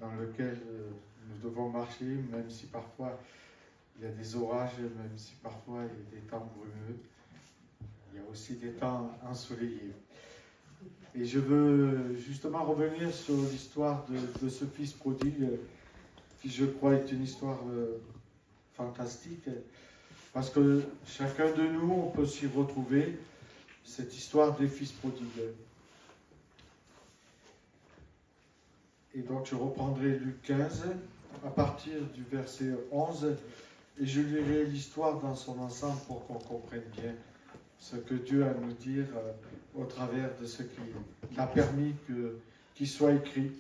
dans lequel nous devons marcher, même si parfois il y a des orages, même si parfois il y a des temps brumeux. Il y a aussi des temps ensoleillés. Et je veux justement revenir sur l'histoire de ce fils prodigue, qui je crois est une histoire fantastique, parce que chacun de nous, on peut s'y retrouver, cette histoire des fils prodigues. Et donc je reprendrai Luc 15, à partir du verset 11, et je lirai l'histoire dans son ensemble pour qu'on comprenne bien ce que Dieu a à nous dire au travers de ce qu'il a permis qu'il soit écrit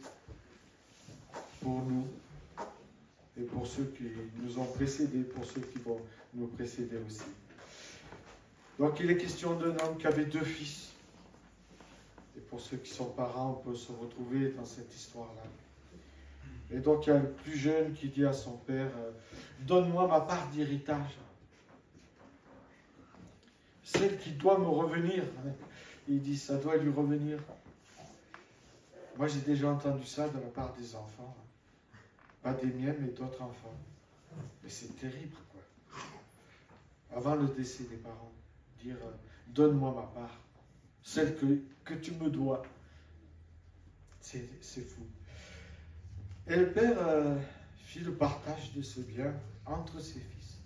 pour nous et pour ceux qui nous ont précédés, pour ceux qui vont nous précéder aussi. Donc il est question d'un homme qui avait 2 fils. Et pour ceux qui sont parents, on peut se retrouver dans cette histoire-là. Et donc il y a le plus jeune qui dit à son père, donne-moi ma part d'héritage. Celle qui doit me revenir. Il dit, ça doit lui revenir. Moi, j'ai déjà entendu ça de la part des enfants. Pas des miens, mais d'autres enfants. Mais c'est terrible, quoi. Avant le décès des parents, dire, donne-moi ma part. Celle que tu me dois. C'est fou. Et le père fit le partage de ce bien entre ses fils.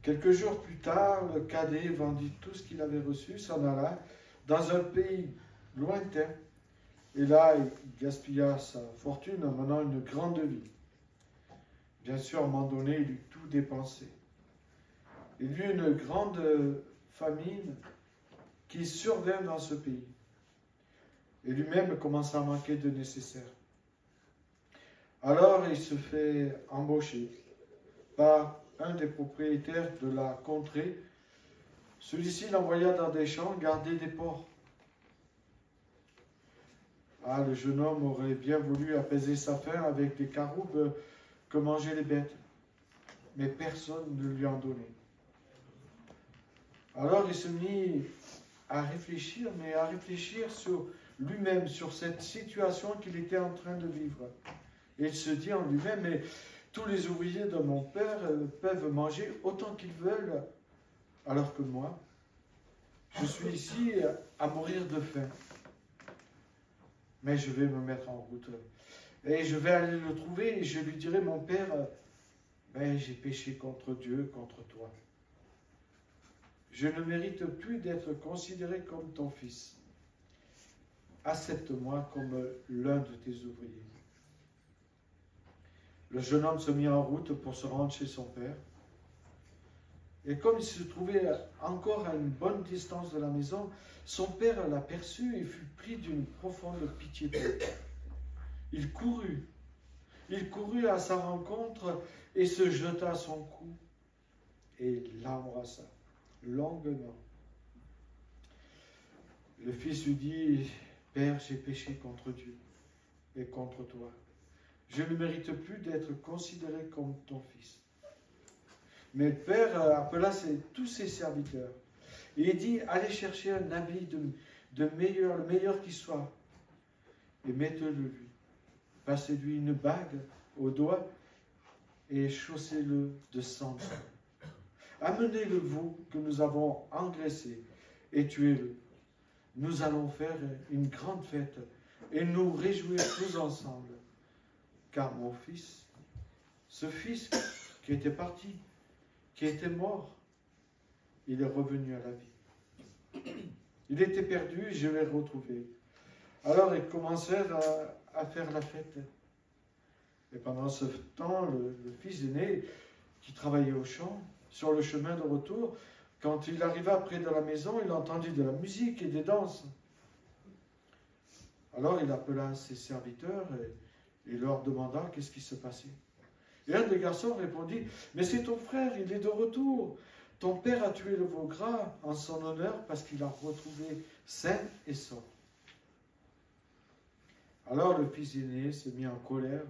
Quelques jours plus tard, le cadet vendit tout ce qu'il avait reçu, s'en alla dans un pays lointain. Et là, il gaspilla sa fortune en menant une grande vie. Bien sûr, à un moment donné, il eut tout dépensé. Il y eut une grande famine qui survint dans ce pays. Et lui-même commença à manquer de nécessaire. Alors, il se fait embaucher par un des propriétaires de la contrée. Celui-ci l'envoya dans des champs garder des porcs. Ah, le jeune homme aurait bien voulu apaiser sa faim avec des caroubes que mangeaient les bêtes, mais personne ne lui en donnait. Alors il se mit à réfléchir, mais à réfléchir sur lui-même, sur cette situation qu'il était en train de vivre. Et il se dit en lui-même, mais tous les ouvriers de mon père peuvent manger autant qu'ils veulent, alors que moi, je suis ici à mourir de faim. Mais je vais me mettre en route. Et je vais aller le trouver et je lui dirai, mon père, ben, j'ai péché contre Dieu, contre toi. Je ne mérite plus d'être considéré comme ton fils. Accepte-moi comme l'un de tes ouvriers. Le jeune homme se mit en route pour se rendre chez son père. Et comme il se trouvait encore à une bonne distance de la maison, son père l'aperçut et fut pris d'une profonde pitié pour lui. Il courut à sa rencontre et se jeta à son cou et l'embrassa longuement. Le fils lui dit, « Père, j'ai péché contre Dieu et contre toi. Je ne mérite plus d'être considéré comme ton fils. » Mais le père appela tous ses serviteurs et il dit, allez chercher un habit le meilleur qui soit, et mettez-le lui. Passez-lui une bague au doigt et chaussez-le de cendres. Amenez le veau que nous avons engraissé et tuez-le. Nous allons faire une grande fête et nous réjouir tous ensemble. Car mon fils, ce fils qui était parti, qui était mort, il est revenu à la vie. Il était perdu, je l'ai retrouvé. Alors ils commencèrent à faire la fête. Et pendant ce temps, le fils aîné, qui travaillait au champ, sur le chemin de retour, quand il arriva près de la maison, il entendit de la musique et des danses. Alors il appela ses serviteurs et leur demanda qu'est-ce qui se passait. Et un des garçons répondit, « Mais c'est ton frère, il est de retour. Ton père a tué le veau gras en son honneur parce qu'il l'a retrouvé sain et sauf. » Alors le fils aîné se mit en colère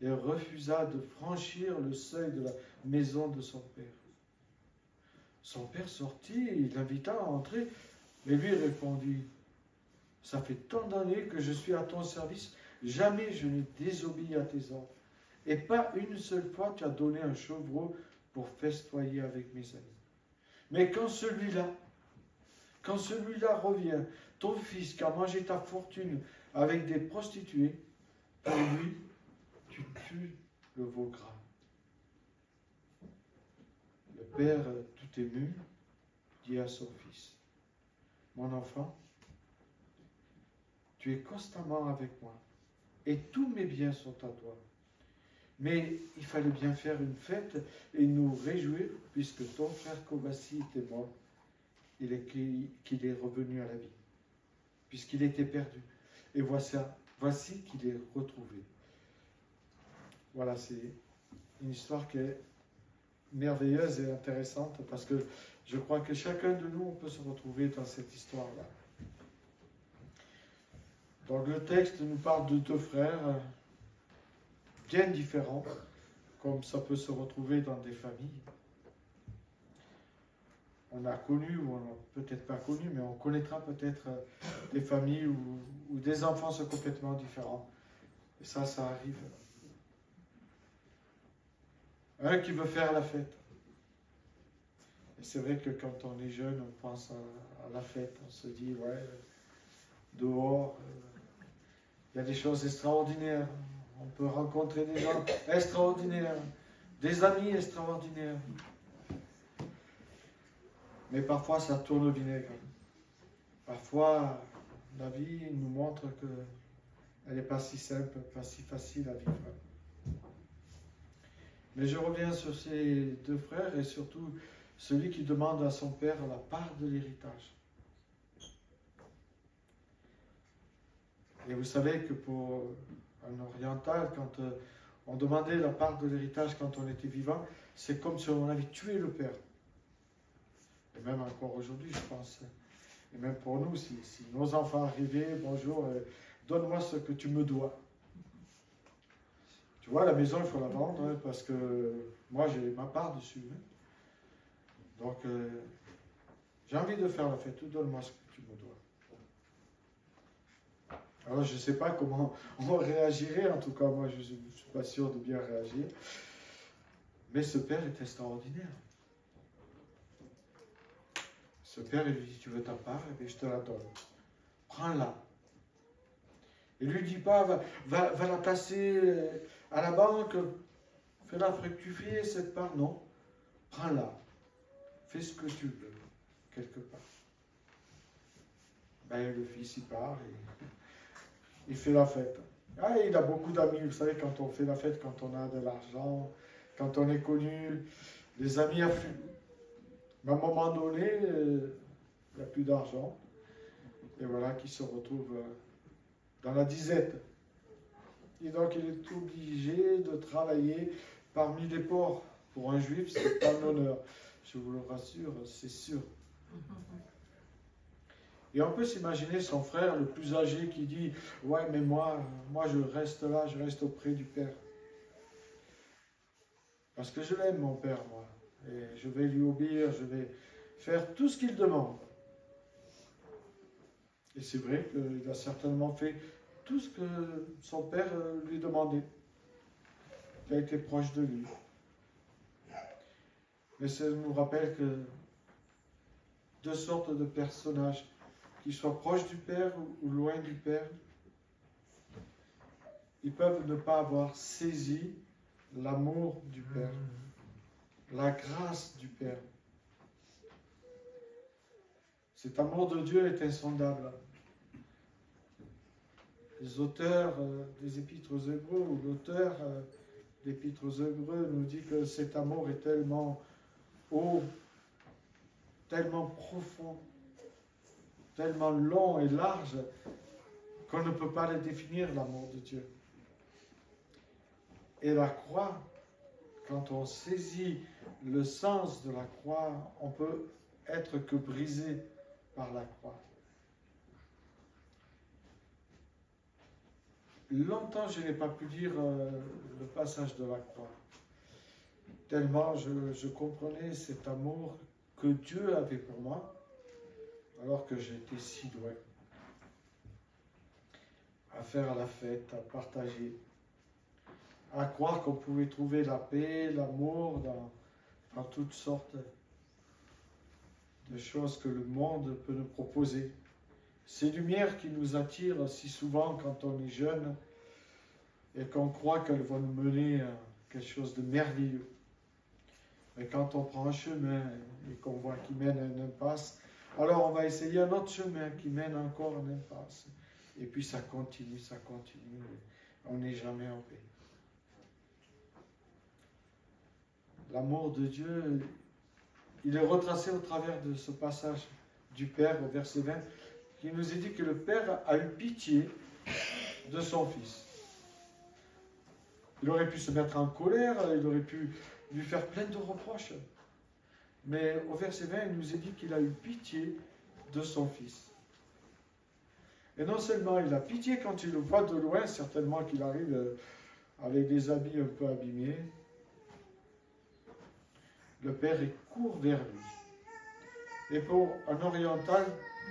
et refusa de franchir le seuil de la maison de son père. Son père sortit, il l'invita à entrer, mais lui répondit, Ça fait tant d'années que je suis à ton service. Jamais je n'ai désobéi à tes ordres. Et pas une seule fois tu as donné un chevreau pour festoyer avec mes amis. Mais quand celui-là revient, ton fils qui a mangé ta fortune avec des prostituées, pour lui, tu tues le veau gras. Le père, tout ému, dit à son fils, mon enfant, tu es constamment avec moi, et tous mes biens sont à toi. Mais il fallait bien faire une fête et nous réjouir, puisque ton frère Kobasi était mort, qu'il est revenu à la vie, puisqu'il était perdu. Et voici qu'il est retrouvé. Voilà, c'est une histoire qui est merveilleuse et intéressante, parce que je crois que chacun de nous, on peut se retrouver dans cette histoire-là. Donc le texte nous parle de deux frères bien différents, comme ça peut se retrouver dans des familles. On a connu, ou on n'a peut-être pas connu, mais on connaîtra peut-être des familles où des enfants sont complètement différents. Et ça arrive. Un qui veut faire la fête. Et c'est vrai que quand on est jeune, on pense à la fête. On se dit, ouais, dehors, il y a des choses extraordinaires. On peut rencontrer des gens extraordinaires, des amis extraordinaires. Mais parfois, ça tourne au vinaigre. Parfois, la vie nous montre qu'elle n'est pas si simple, pas si facile à vivre. Mais je reviens sur ces deux frères et surtout celui qui demande à son père la part de l'héritage. Et vous savez que pour un oriental, quand on demandait la part de l'héritage quand on était vivant, c'est comme si on avait tué le père. Et même encore aujourd'hui, je pense. Et même pour nous, si nos enfants arrivaient, bonjour, donne-moi ce que tu me dois. Tu vois, la maison, il faut la vendre, hein, parce que moi, j'ai ma part dessus. Hein. Donc, j'ai envie de faire la fête, donne-moi ce que tu me dois. Alors, je ne sais pas comment on réagirait, en tout cas, moi, je ne suis pas sûr de bien réagir. Mais ce père est extraordinaire. Ce père, il lui dit, tu veux ta part, et bien je te la donne. Prends-la. Il ne lui dit pas, va la passer à la banque, fais-la fructifier cette part. Non, prends-la. Fais ce que tu veux, quelque part. Ben, le fils, il part et il fait la fête. Ah, il a beaucoup d'amis, vous savez, quand on fait la fête, quand on a de l'argent, quand on est connu, les amis affluent. Mais à un moment donné, il n'y a plus d'argent. Et voilà qu'il se retrouve dans la disette. Et donc il est obligé de travailler parmi les pauvres. Pour un juif, c'est pas un honneur. Je vous le rassure, c'est sûr. Et on peut s'imaginer son frère, le plus âgé, qui dit « Ouais, mais moi je reste là, je reste auprès du Père. Parce que je l'aime, mon Père, moi. Et je vais lui obéir, je vais faire tout ce qu'il demande. » Et c'est vrai qu'il a certainement fait tout ce que son père lui demandait. Il a été proche de lui. Mais ça nous rappelle que deux sortes de personnages, qu'ils soient proches du Père ou loin du Père, ils peuvent ne pas avoir saisi l'amour du Père, la grâce du Père. Cet amour de Dieu est insondable. Les auteurs des Épîtres aux Hébreux, ou l'auteur des Épîtres aux Hébreux nous dit que cet amour est tellement haut, tellement profond, tellement long et large, qu'on ne peut pas le définir, l'amour de Dieu. Et la croix, quand on saisit le sens de la croix, on peut être que brisé par la croix. Longtemps, je n'ai pas pu lire le passage de la croix. Tellement je comprenais cet amour que Dieu avait pour moi, alors que j'étais si loin. à faire la fête, à partager, à croire qu'on pouvait trouver la paix, l'amour dans toutes sortes de choses que le monde peut nous proposer. Ces lumières qui nous attirent si souvent quand on est jeune et qu'on croit qu'elles vont nous mener à quelque chose de merveilleux. Mais quand on prend un chemin et qu'on voit qu'il mène à une impasse, alors on va essayer un autre chemin qui mène encore à une impasse. Et puis ça continue, on n'est jamais en paix. L'amour de Dieu, il est retracé au travers de ce passage du Père au verset 20, qui nous est dit que le Père a eu pitié de son Fils. Il aurait pu se mettre en colère, il aurait pu lui faire plein de reproches. Mais au verset 20, il nous est dit qu'il a eu pitié de son Fils. Et non seulement il a pitié quand il le voit de loin, certainement qu'il arrive avec des habits un peu abîmés, le Père court vers lui. Et pour un oriental,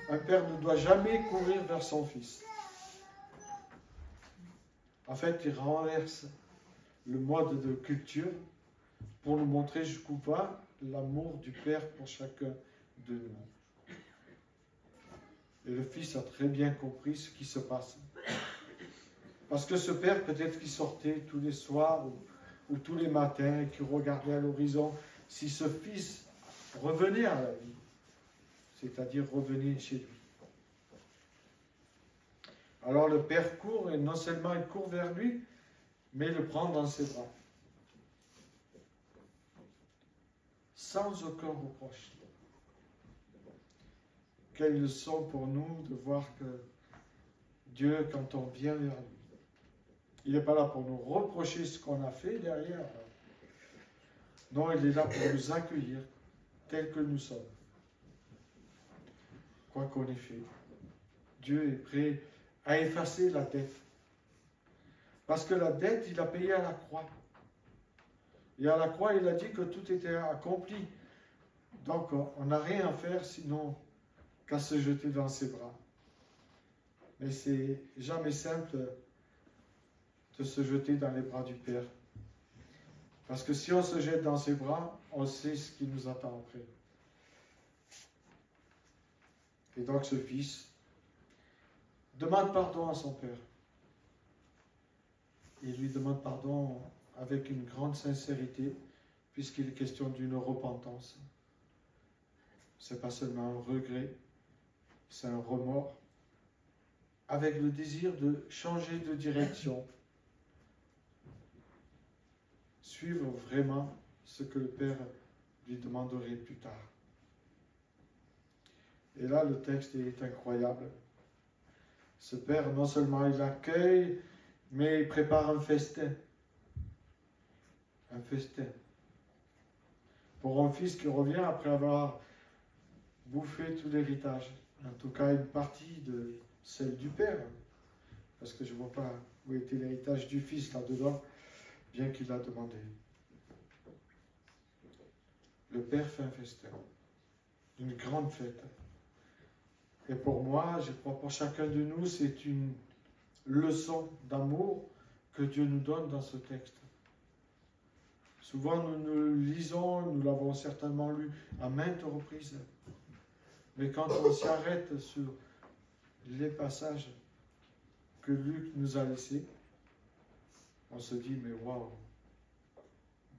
un père ne doit jamais courir vers son fils. En fait, il renverse le mode de culture pour nous montrer jusqu'où va l'amour du Père pour chacun de nous. Et le Fils a très bien compris ce qui se passe. Parce que ce Père, peut-être qu'il sortait tous les soirs ou tous les matins et qu'il regardait à l'horizon, si ce Fils revenait à la vie, c'est-à-dire revenait chez lui. Alors le Père court, et non seulement il court vers lui, mais il le prend dans ses bras. Sans aucun reproche. Quelle leçon pour nous de voir que Dieu, quand on vient vers lui, il n'est pas là pour nous reprocher ce qu'on a fait derrière. Non, il est là pour nous accueillir tels que nous sommes. Quoi qu'on ait fait, Dieu est prêt à effacer la dette. Parce que la dette, il a payé à la croix. Et à la croix, il a dit que tout était accompli. Donc, on n'a rien à faire sinon qu'à se jeter dans ses bras. Mais c'est jamais simple de se jeter dans les bras du Père. Parce que si on se jette dans ses bras, on sait ce qui nous attend après. Et donc ce Fils demande pardon à son Père. Il lui demande pardon avec une grande sincérité, puisqu'il est question d'une repentance. Ce n'est pas seulement un regret, c'est un remords, avec le désir de changer de direction, suivre vraiment ce que le Père lui demanderait plus tard. Et là, le texte est incroyable. Ce Père, non seulement il accueille, mais il prépare un festin. Un festin. Pour un fils qui revient après avoir bouffé tout l'héritage. En tout cas, une partie de celle du Père. Parce que je ne vois pas où était l'héritage du Fils là-dedans, bien qu'il l'a demandé. Le Père fait un festin. Une grande fête. Et pour moi, je crois pour chacun de nous, c'est une leçon d'amour que Dieu nous donne dans ce texte. Souvent, nous le lisons, nous l'avons certainement lu à maintes reprises. Mais quand on s'y arrête sur les passages que Luc nous a laissés, on se dit, mais waouh,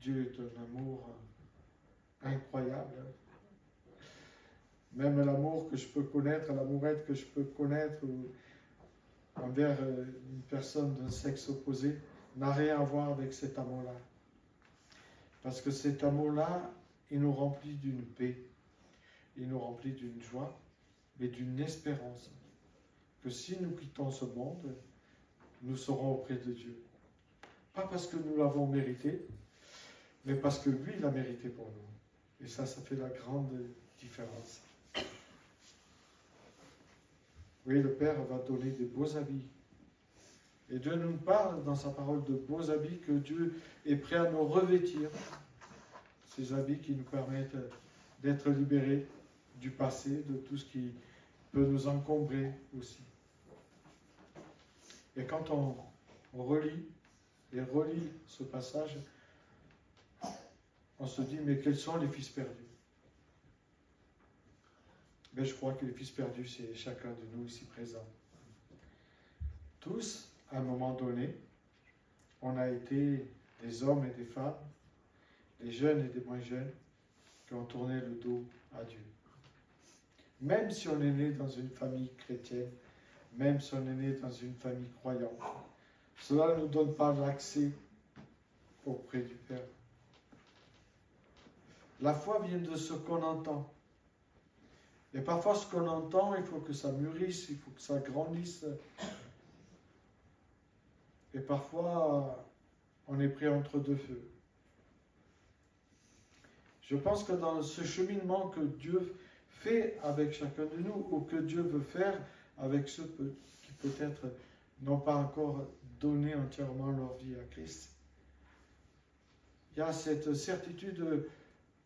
Dieu est un amour incroyable. Même l'amour que je peux connaître, l'amourette que je peux connaître envers une personne d'un sexe opposé n'a rien à voir avec cet amour-là. Parce que cet amour-là, il nous remplit d'une paix, il nous remplit d'une joie, mais d'une espérance. Que si nous quittons ce monde, nous serons auprès de Dieu. Pas parce que nous l'avons mérité, mais parce que lui l'a mérité pour nous. Et ça fait la grande différence. Oui, le Père va donner des beaux habits. Et Dieu nous parle dans sa parole de beaux habits que Dieu est prêt à nous revêtir. Ces habits qui nous permettent d'être libérés du passé, de tout ce qui peut nous encombrer aussi. Et quand on relit et relit ce passage, on se dit, mais quels sont les fils perdus? Mais je crois que les fils perdus, c'est chacun de nous ici présents. Tous, à un moment donné, on a été des hommes et des femmes, des jeunes et des moins jeunes, qui ont tourné le dos à Dieu. Même si on est né dans une famille chrétienne, même si on est né dans une famille croyante, cela ne nous donne pas l'accès auprès du Père. La foi vient de ce qu'on entend. Et parfois, ce qu'on entend, il faut que ça mûrisse, il faut que ça grandisse. Et parfois, on est pris entre deux feux. Je pense que dans ce cheminement que Dieu fait avec chacun de nous, ou que Dieu veut faire avec ceux qui peut-être n'ont pas encore donné entièrement leur vie à Christ, il y a cette certitude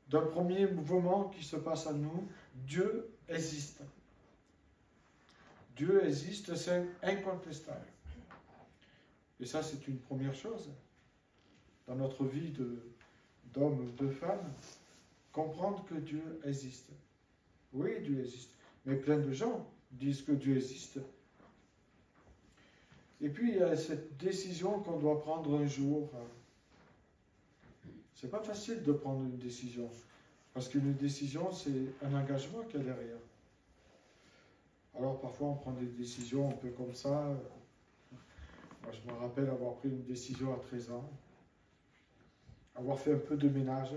d'un premier mouvement qui se passe à nous. Dieu existe. Dieu existe, c'est incontestable. Et ça, c'est une première chose dans notre vie d'homme ou de femme, comprendre que Dieu existe. Oui, Dieu existe, mais plein de gens disent que Dieu existe. Et puis, il y a cette décision qu'on doit prendre un jour. C'est pas facile de prendre une décision, parce qu'une décision, c'est un engagement qu'il y a derrière. Alors, parfois, on prend des décisions un peu comme ça. Moi, je me rappelle avoir pris une décision à 13 ans, avoir fait un peu de ménage.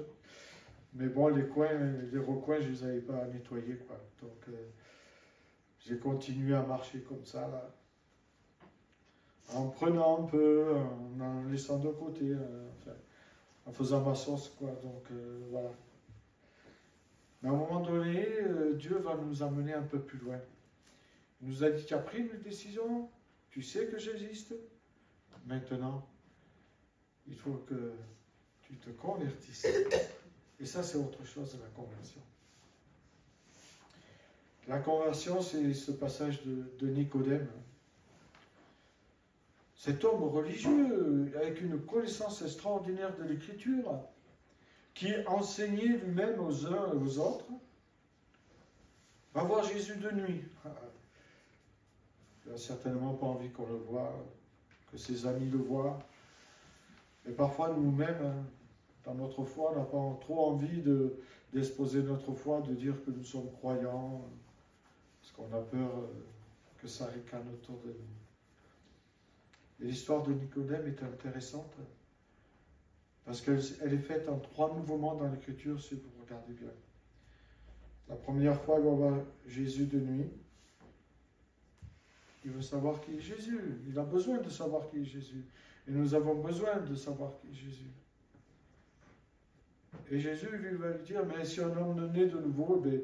Mais bon, les recoins, je ne les avais pas nettoyés, quoi. Donc, j'ai continué à marcher comme ça, là, en prenant un peu, en laissant de côté, enfin, en faisant ma sauce, quoi. Donc, voilà. Mais à un moment donné, Dieu va nous amener un peu plus loin. Il nous a dit, tu as pris une décision, tu sais que j'existe. Maintenant, il faut que tu te convertisses. Et ça, c'est autre chose de la conversion. La conversion, c'est ce passage de Nicodème. Cet homme religieux, avec une connaissance extraordinaire de l'Écriture, qui enseignait lui-même aux uns et aux autres, va voir Jésus de nuit. Il n'a certainement pas envie qu'on le voie, que ses amis le voient. Et parfois, nous-mêmes, dans notre foi, on n'a pas trop envie d'exposer notre foi, de dire que nous sommes croyants, parce qu'on a peur que ça ricane autour de nous. Et l'histoire de Nicodème est intéressante, parce qu'elle est faite en 3 mouvements dans l'Écriture, si vous regardez bien. La première fois, il va voir Jésus de nuit. Il veut savoir qui est Jésus. Il a besoin de savoir qui est Jésus. Et nous avons besoin de savoir qui est Jésus. Et Jésus lui va lui dire, mais si un homme naît de nouveau, ben,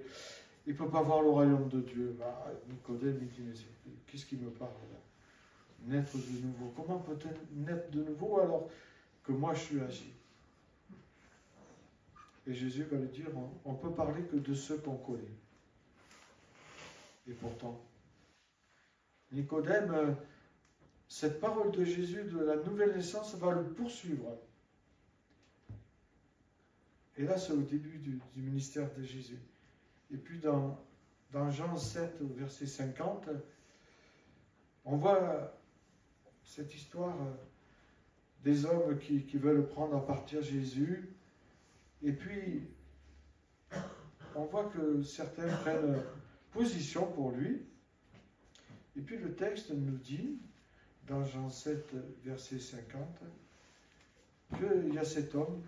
il ne peut pas voir le royaume de Dieu. Bah, Nicodème, il dit, mais qu'est-ce qui me parle là? Naître de nouveau. Comment peut-elle naître de nouveau alors que moi je suis âgé? Et Jésus va lui dire, on ne peut parler que de ceux qu'on connaît. Et pourtant, Nicodème, cette parole de Jésus de la nouvelle naissance va le poursuivre. Et là, c'est au début du ministère de Jésus. Et puis dans Jean 7, au verset 50, on voit cette histoire des hommes qui veulent prendre à partir Jésus. Et puis, on voit que certains prennent position pour lui. Et puis le texte nous dit, dans Jean 7, verset 50, qu'il y a cet homme,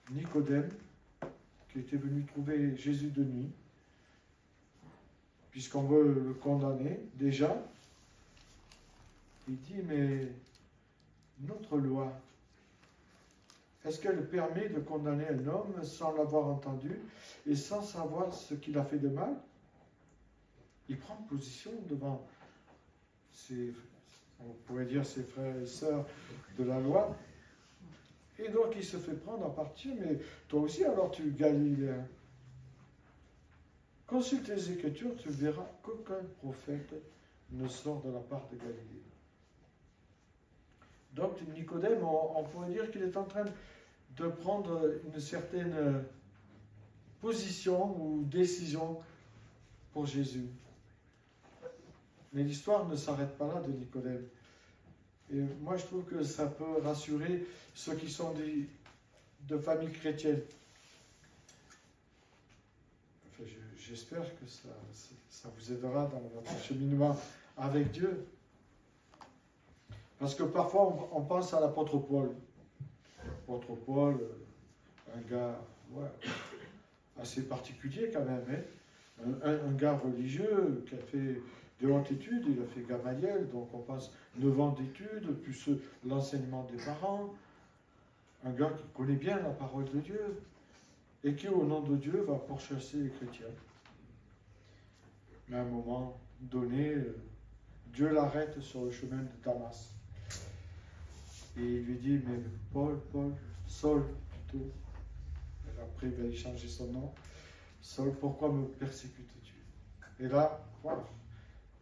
Nicodème, qui était venu trouver Jésus de nuit, puisqu'on veut le condamner déjà. Il dit, mais notre loi, est-ce qu'elle permet de condamner un homme sans l'avoir entendu et sans savoir ce qu'il a fait de mal? Il prend position devant on pourrait dire ses frères et sœurs de la loi. Et donc il se fait prendre à partir, mais toi aussi alors tu es galiléen. Consulte les Écritures, tu verras qu'aucun prophète ne sort de la part de Galilée. Donc Nicodème, on pourrait dire qu'il est en train de prendre une certaine position ou décision pour Jésus. Mais l'histoire ne s'arrête pas là de Nicodème. Et moi, je trouve que ça peut rassurer ceux qui sont de famille chrétienne. Enfin, j'espère que ça vous aidera dans votre cheminement avec Dieu. Parce que parfois, on pense à l'apôtre Paul. L'apôtre Paul, un gars assez particulier quand même, hein? Un gars religieux qui a fait de hautes études, il a fait Gamaliel, donc on passe 9 ans d'études, plus l'enseignement des parents. Un gars qui connaît bien la parole de Dieu et qui, au nom de Dieu, va pourchasser les chrétiens. Mais à un moment donné, Dieu l'arrête sur le chemin de Damas. Et il lui dit, mais Paul, Saul plutôt, et après il va y changer son nom, Saul, pourquoi me persécutes-tu? Et là, voilà,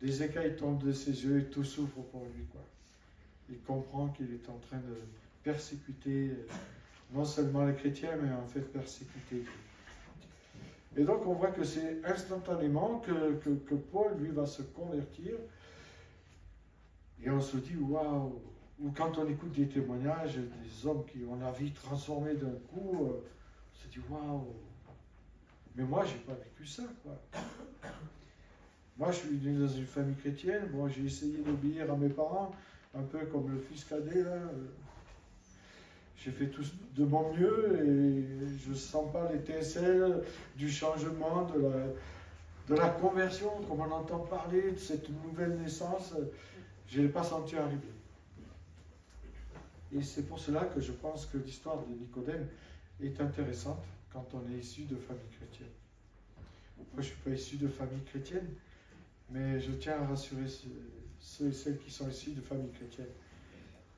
des écailles tombent de ses yeux et tout souffre pour lui, quoi. Il comprend qu'il est en train de persécuter non seulement les chrétiens, mais en fait persécuter Dieu. Et donc on voit que c'est instantanément que Paul, lui, va se convertir. Et on se dit, waouh! Ou quand on écoute des témoignages des hommes qui ont la vie transformée d'un coup, on se dit, waouh! Mais moi, je n'ai pas vécu ça, quoi. Moi, je suis né dans une famille chrétienne. Bon, j'ai essayé d'obéir à mes parents, un peu comme le fils cadet, là. J'ai fait tout de mon mieux et je ne sens pas l'étincelle du changement, de la conversion, comme on entend parler, de cette nouvelle naissance. Je ne l'ai pas senti arriver. Et c'est pour cela que je pense que l'histoire de Nicodème est intéressante quand on est issu de famille chrétienne. Moi, je ne suis pas issu de famille chrétienne, mais je tiens à rassurer ceux et celles qui sont issus de famille chrétienne.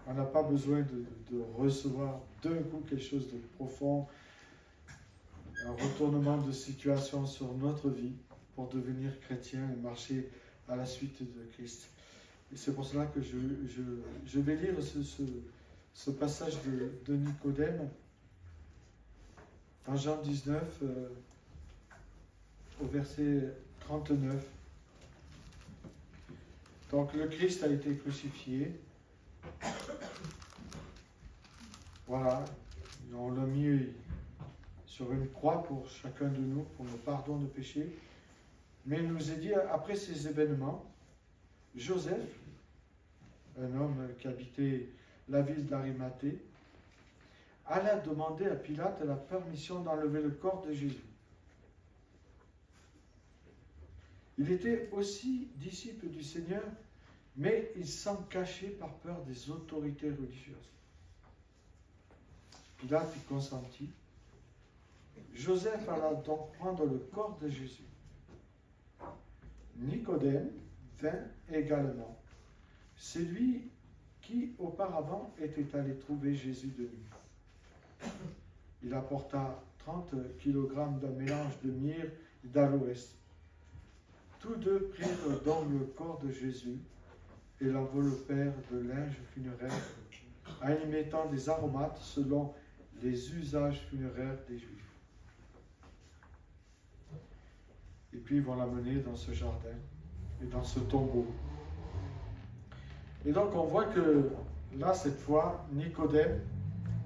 On n'a pas besoin de recevoir d'un coup quelque chose de profond, un retournement de situation sur notre vie pour devenir chrétien et marcher à la suite de Christ. Et c'est pour cela que je vais lire ce passage de Nicodème dans Jean 19, au verset 39. Donc le Christ a été crucifié. Voilà, on l'a mis sur une croix pour chacun de nous, pour le pardon de péché. Mais il nous est dit, après ces événements, Joseph, un homme qui habitait la ville d'Arimathée, alla demander à Pilate la permission d'enlever le corps de Jésus. Il était aussi disciple du Seigneur, mais il s'en cachait par peur des autorités religieuses. Pilate y consentit. Joseph alla donc prendre le corps de Jésus. Nicodème vint également. C'est lui qui auparavant était allé trouver Jésus de nuit. Il apporta 30 kg d'un mélange de myrrhe et d'aloès. Tous deux prirent donc le corps de Jésus et l'enveloppèrent de linge funéraire en y mettant des aromates selon les usages funéraires des Juifs. Et puis ils vont l'amener dans ce jardin et dans ce tombeau. Et donc on voit que là, cette fois, Nicodème,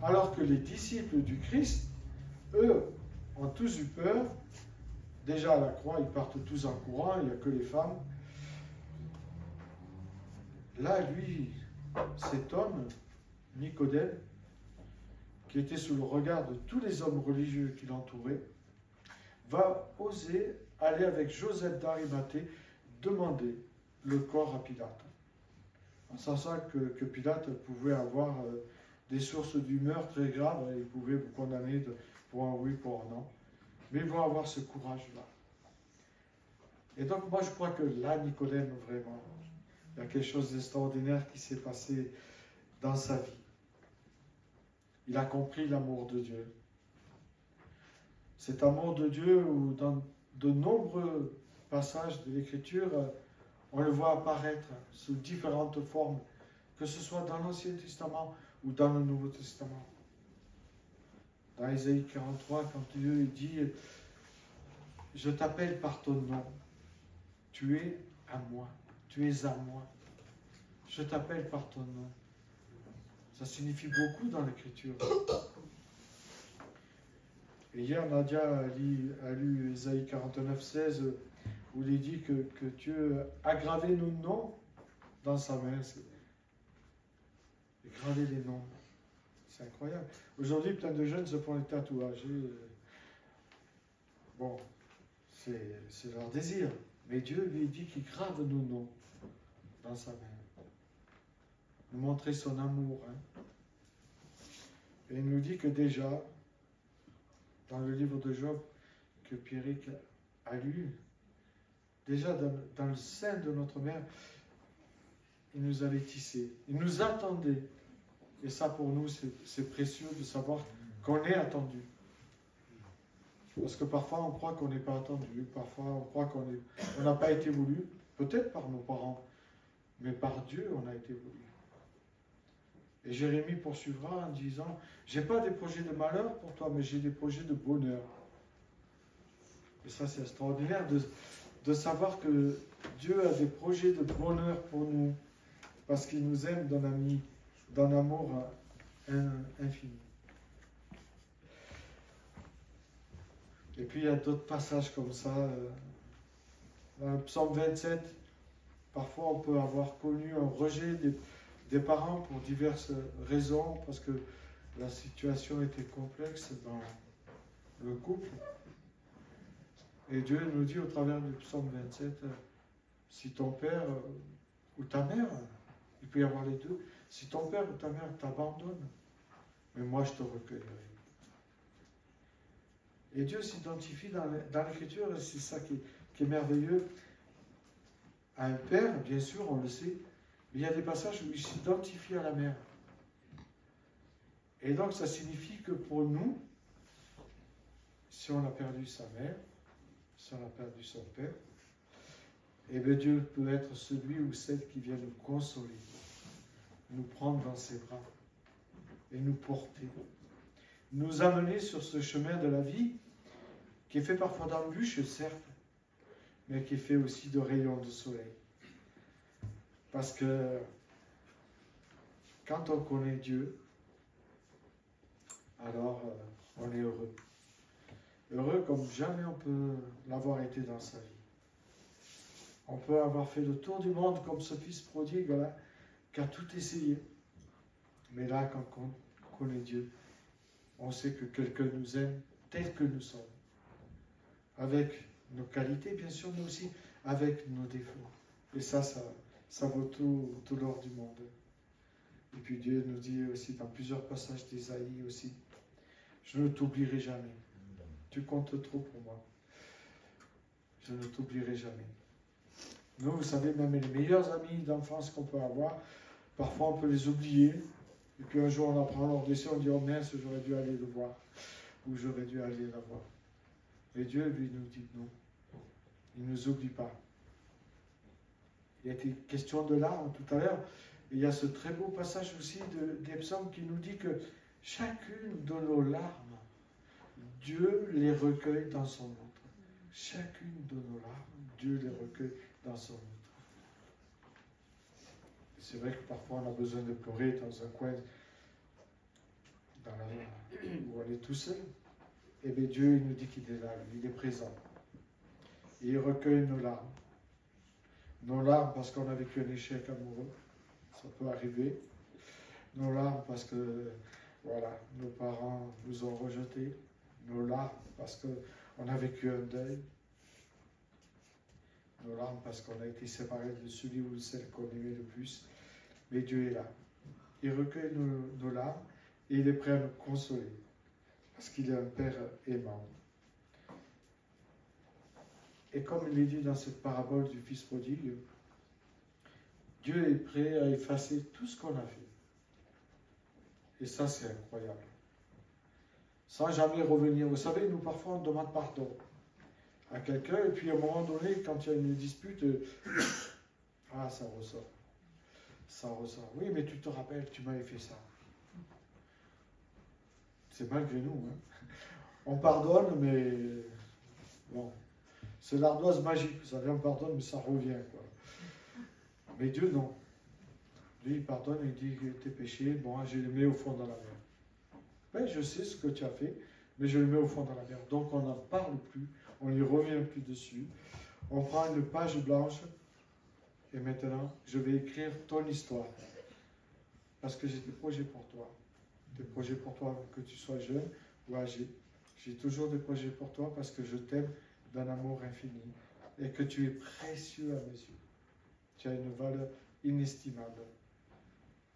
alors que les disciples du Christ, eux, ont tous eu peur, déjà à la croix, ils partent tous en courant, il n'y a que les femmes. Là, lui, cet homme, Nicodème, qui était sous le regard de tous les hommes religieux qui l'entouraient, va oser aller avec Joseph d'Arimathée demander le corps à Pilate. En sachant que Pilate pouvait avoir des sources d'humeur très graves, et il pouvait vous condamner pour un oui, pour un non. Mais ils vont avoir ce courage-là. Et donc moi je crois que là, Nicodème, vraiment, il y a quelque chose d'extraordinaire qui s'est passé dans sa vie. Il a compris l'amour de Dieu. Cet amour de Dieu où dans de nombreux passages de l'Écriture, On le voit apparaître sous différentes formes, que ce soit dans l'Ancien Testament ou dans le Nouveau Testament. Dans Ésaïe 43, quand Dieu dit « Je t'appelle par ton nom, tu es à moi, tu es à moi, je t'appelle par ton nom ». Ça signifie beaucoup dans l'Écriture. Et hier, Nadia a lu Ésaïe 49, 16, où il est dit que Dieu a gravé nos noms dans sa main. Et gravé les noms. C'est incroyable. Aujourd'hui, plein de jeunes se font des tatouages. Bon, c'est leur désir. Mais Dieu lui dit qu'il grave nos noms dans sa main. Nous montrer son amour. Hein. Et il nous dit que déjà, dans le livre de Job que Pierrick a lu, déjà dans le sein de notre mère, il nous avait tissé, il nous attendait. Et ça pour nous, c'est précieux de savoir qu'on est attendu. Parce que parfois on croit qu'on n'est pas attendu, parfois on croit qu'on n'a pas été voulu, peut-être par nos parents, mais par Dieu on a été voulu. Et Jérémie poursuivra en disant, j'ai pas des projets de malheur pour toi, mais j'ai des projets de bonheur. Et ça c'est extraordinaire de savoir que Dieu a des projets de bonheur pour nous, parce qu'il nous aime d'un amour infini. Et puis il y a d'autres passages comme ça. Dans le psaume 27, parfois on peut avoir connu un rejet des parents pour diverses raisons, parce que la situation était complexe dans le couple. Et Dieu nous dit au travers du psaume 27, si ton père ou ta mère, il peut y avoir les deux, si ton père ou ta mère t'abandonne, mais moi je te recueillerai. Et Dieu s'identifie dans l'Écriture, et c'est ça qui est merveilleux, à un père, bien sûr, on le sait, mais il y a des passages où il s'identifie à la mère. Et donc ça signifie que pour nous, si on a perdu sa mère, si on a perdu son père, et bien Dieu peut être celui ou celle qui vient nous consoler, nous prendre dans ses bras et nous porter, nous amener sur ce chemin de la vie qui est fait parfois d'embûches, certes, mais qui est fait aussi de rayons de soleil. Parce que quand on connaît Dieu, alors on est heureux. Heureux comme jamais on peut l'avoir été dans sa vie. On peut avoir fait le tour du monde comme ce fils prodigue là, qui a tout essayé. Mais là, quand on connaît Dieu, on sait que quelqu'un nous aime tel que nous sommes. Avec nos qualités, bien sûr, mais aussi avec nos défauts. Et ça vaut tout l'or du monde. Et puis Dieu nous dit aussi dans plusieurs passages d'Ésaïe aussi, je ne t'oublierai jamais. Tu comptes trop pour moi. Je ne t'oublierai jamais. Nous, vous savez, même les meilleurs amis d'enfance qu'on peut avoir, parfois on peut les oublier. Et puis un jour on apprend leur décès, on dit oh mince, j'aurais dû aller le voir. Ou j'aurais dû aller la voir. Et Dieu, lui, nous dit non. Il ne nous oublie pas. Il y a été question de larmes tout à l'heure. Et il y a ce très beau passage aussi des psaumes qui nous dit que chacune de nos larmes, Dieu les recueille dans son autre. Chacune de nos larmes, Dieu les recueille dans son autre. C'est vrai que parfois on a besoin de pleurer dans un coin où on est tout seul. Et bien Dieu, il nous dit qu'il est là, il est présent. Et il recueille nos larmes. Nos larmes parce qu'on a vécu un échec amoureux, ça peut arriver. Nos larmes parce que, voilà, nos parents nous ont rejetés. Nos larmes parce qu'on a vécu un deuil. Nos larmes parce qu'on a été séparés de celui ou celle qu'on aimait le plus. Mais Dieu est là. Il recueille nos larmes et il est prêt à nous consoler. Parce qu'il est un Père aimant. Et comme il est dit dans cette parabole du Fils prodigue, Dieu est prêt à effacer tout ce qu'on a fait. Et ça, c'est incroyable. Sans jamais revenir. Vous savez, nous, parfois, on demande pardon à quelqu'un, et puis à un moment donné, quand il y a une dispute, Ah, ça ressort. Ça ressort. Oui, mais tu te rappelles, tu m'avais fait ça. C'est malgré nous. Hein. On pardonne, mais bon, c'est l'ardoise magique. Vous savez, on pardonne, mais ça revient. Quoi. Mais Dieu, non. Lui, il pardonne et il dit que tes péchés, bon, je les mets au fond dans la mer. Ben, je sais ce que tu as fait, mais je les mets au fond dans la mer. Donc, on n'en parle plus, on n'y revient plus dessus. On prend une page blanche et maintenant, je vais écrire ton histoire. Parce que j'ai des projets pour toi. Des projets pour toi, que tu sois jeune ou âgé. J'ai toujours des projets pour toi parce que je t'aime d'un amour infini et que tu es précieux à mes yeux. Tu as une valeur inestimable.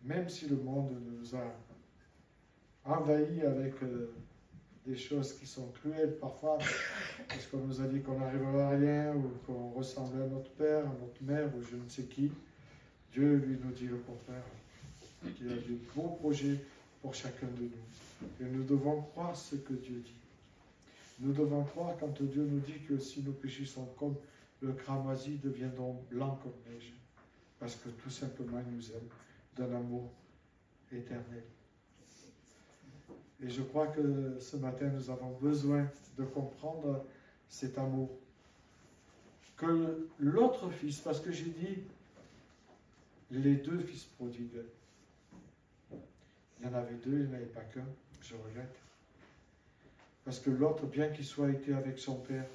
Même si le monde nous a envahis avec des choses qui sont cruelles parfois, parce qu'on nous a dit qu'on n'arrivera à rien, ou qu'on ressemble à notre père, à notre mère, ou je ne sais qui, Dieu lui nous dit le contraire, qu'il a de beaux projets pour chacun de nous. Et nous devons croire ce que Dieu dit. Nous devons croire quand Dieu nous dit que si nos péchés sont comme le cramoisi, deviendront blancs comme neige, parce que tout simplement il nous aime d'un amour éternel. Et je crois que ce matin, nous avons besoin de comprendre cet amour. Que l'autre fils, parce que j'ai dit les deux fils prodigues, il y en avait deux, il n'y en avait pas qu'un, je regrette. Parce que l'autre, bien qu'il soit été avec son père,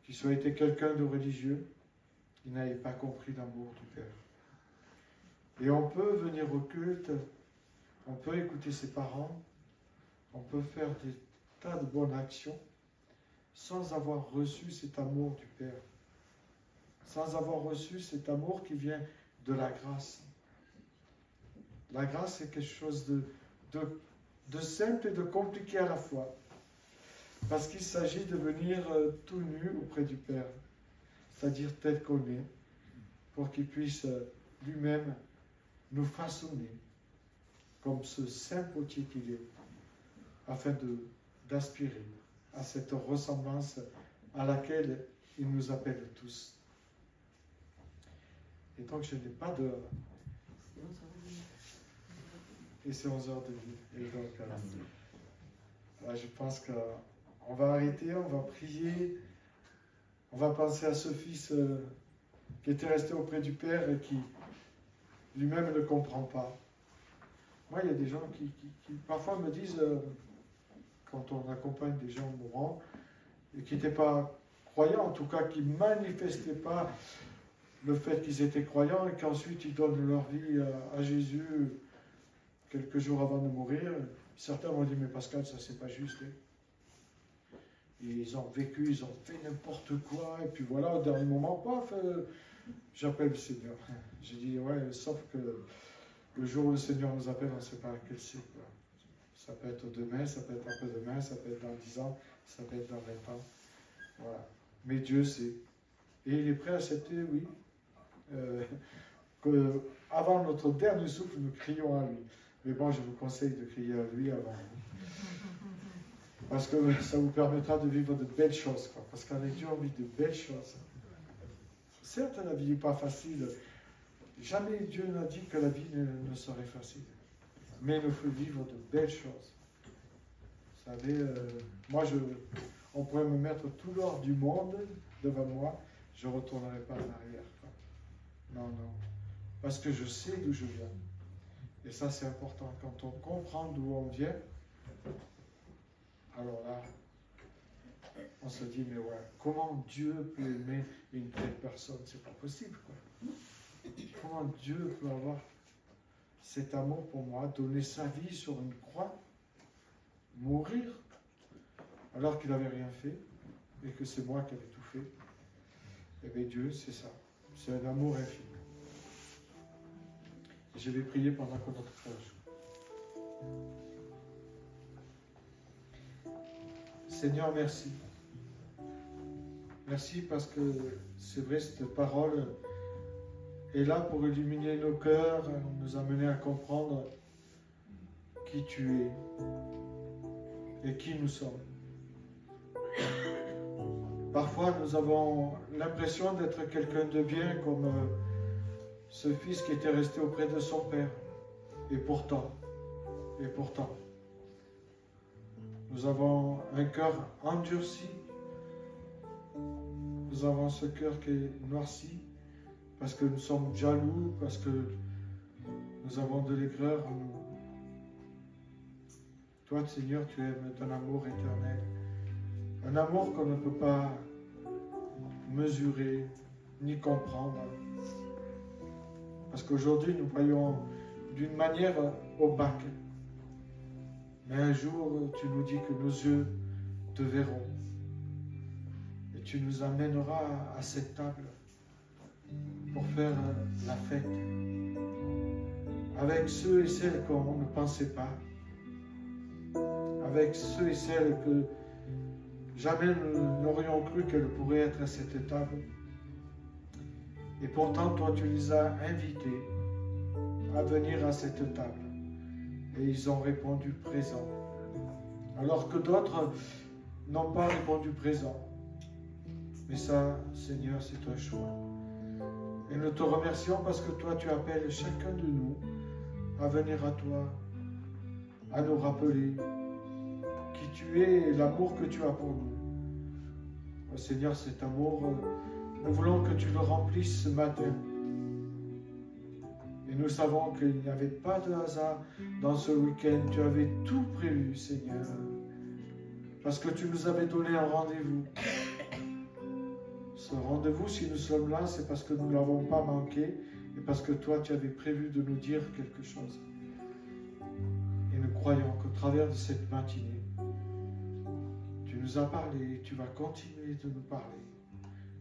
qu'il soit été quelqu'un de religieux, il n'avait pas compris l'amour du père. Et on peut venir au culte, on peut écouter ses parents, on peut faire des tas de bonnes actions sans avoir reçu cet amour du Père, sans avoir reçu cet amour qui vient de la grâce. La grâce, c'est quelque chose de simple et de compliqué à la fois, parce qu'il s'agit de venir tout nu auprès du Père, c'est-à-dire tel qu'on est, pour qu'il puisse lui-même nous façonner comme ce saint potier qu'il est, afin d'aspirer à cette ressemblance à laquelle il nous appelle tous. Et donc je n'ai pas d'heure. Et c'est 11h30. Et donc là, je pense qu'on va arrêter, on va prier, on va penser à ce fils qui était resté auprès du Père et qui lui-même ne comprend pas. Moi, il y a des gens qui parfois me disent, quand on accompagne des gens mourants, et qui n'étaient pas croyants, en tout cas qui ne manifestaient pas le fait qu'ils étaient croyants, et qu'ensuite ils donnent leur vie à Jésus quelques jours avant de mourir. Certains m'ont dit, mais Pascal, ça c'est pas juste. Hein. Et ils ont vécu, ils ont fait n'importe quoi, et puis voilà, au dernier moment, paf, j'appelle le Seigneur. J'ai dit, ouais, sauf que le jour où le Seigneur nous appelle, on ne sait pas quel c'est. Ça peut être demain, ça peut être après-demain, ça peut être dans 10 ans, ça peut être dans 20 ans. Voilà. Mais Dieu sait. Et il est prêt à accepter, oui, qu'avant notre dernier souffle, nous crions à lui. Mais bon, je vous conseille de crier à lui avant. Parce que ça vous permettra de vivre de belles choses. Quoi. Parce qu'avec Dieu, on vit de belles choses. Certes, la vie n'est pas facile. Jamais Dieu n'a dit que la vie ne serait facile. Mais il nous faut vivre de belles choses. Vous savez, moi, on pourrait me mettre tout l'or du monde devant moi, je ne retournerai pas en arrière. Quoi. Non, non. Parce que je sais d'où je viens. Et ça, c'est important. Quand on comprend d'où on vient, alors là, on se dit, mais ouais, comment Dieu peut aimer une telle personne? C'est pas possible, quoi. Comment Dieu peut avoir cet amour pour moi, donner sa vie sur une croix, mourir, alors qu'il n'avait rien fait, et que c'est moi qui avais tout fait. Eh bien Dieu, c'est ça. C'est un amour infini. Et je vais prier pendant que notre frère joue. Seigneur, merci. Merci parce que c'est vrai, cette parole est là pour illuminer nos cœurs, nous amener à comprendre qui tu es et qui nous sommes. Parfois, nous avons l'impression d'être quelqu'un de bien, comme ce fils qui était resté auprès de son père. Et pourtant, nous avons un cœur endurci. Nous avons ce cœur qui est noirci parce que nous sommes jaloux, parce que nous avons de l'aigreur en nous. Toi, Seigneur, tu aimes ton amour éternel. Un amour qu'on ne peut pas mesurer ni comprendre. Parce qu'aujourd'hui, nous voyons d'une manière opaque. Mais un jour, tu nous dis que nos yeux te verront. Et tu nous amèneras à cette table pour faire la fête. Avec ceux et celles qu'on ne pensait pas. Avec ceux et celles que jamais nous n'aurions cru qu'elles pourraient être à cette table. Et pourtant, toi, tu les as invités à venir à cette table. Et ils ont répondu présent. Alors que d'autres n'ont pas répondu présent. Mais ça, Seigneur, c'est un choix. Et nous te remercions parce que toi, tu appelles chacun de nous à venir à toi, à nous rappeler qui tu es et l'amour que tu as pour nous. Oh, Seigneur, cet amour, nous voulons que tu le remplisses ce matin. Et nous savons qu'il n'y avait pas de hasard dans ce week-end. Tu avais tout prévu, Seigneur. Parce que tu nous avais donné un rendez-vous. Ce rendez-vous, si nous sommes là, c'est parce que nous ne l'avons pas manqué et parce que toi, tu avais prévu de nous dire quelque chose. Et nous croyons qu'au travers de cette matinée, tu nous as parlé et tu vas continuer de nous parler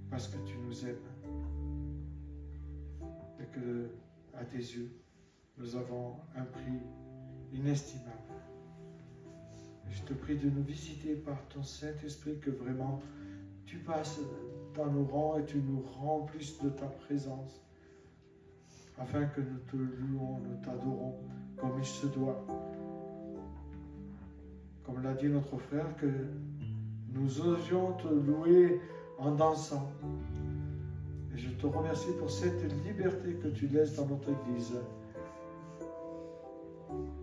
parce que tu nous aimes. Et que, à tes yeux, nous avons un prix inestimable. Je te prie de nous visiter par ton Saint-Esprit, que vraiment tu passes dans nos rangs et tu nous remplisses de ta présence, afin que nous te louons, nous t'adorons comme il se doit. Comme l'a dit notre frère, que nous osions te louer en dansant. Et je te remercie pour cette liberté que tu laisses dans notre Église.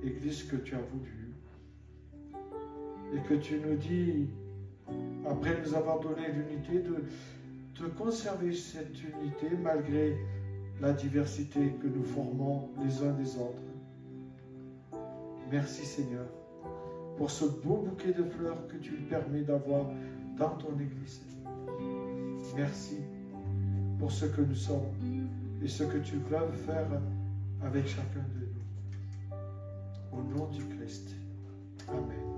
Église que tu as voulu. Et que tu nous dis, après nous avoir donné l'unité, de conserver cette unité malgré la diversité que nous formons les uns des autres. Merci Seigneur pour ce beau bouquet de fleurs que tu permets d'avoir dans ton Église. Merci pour ce que nous sommes et ce que tu veux faire avec chacun de nous. Au nom du Christ. Amen.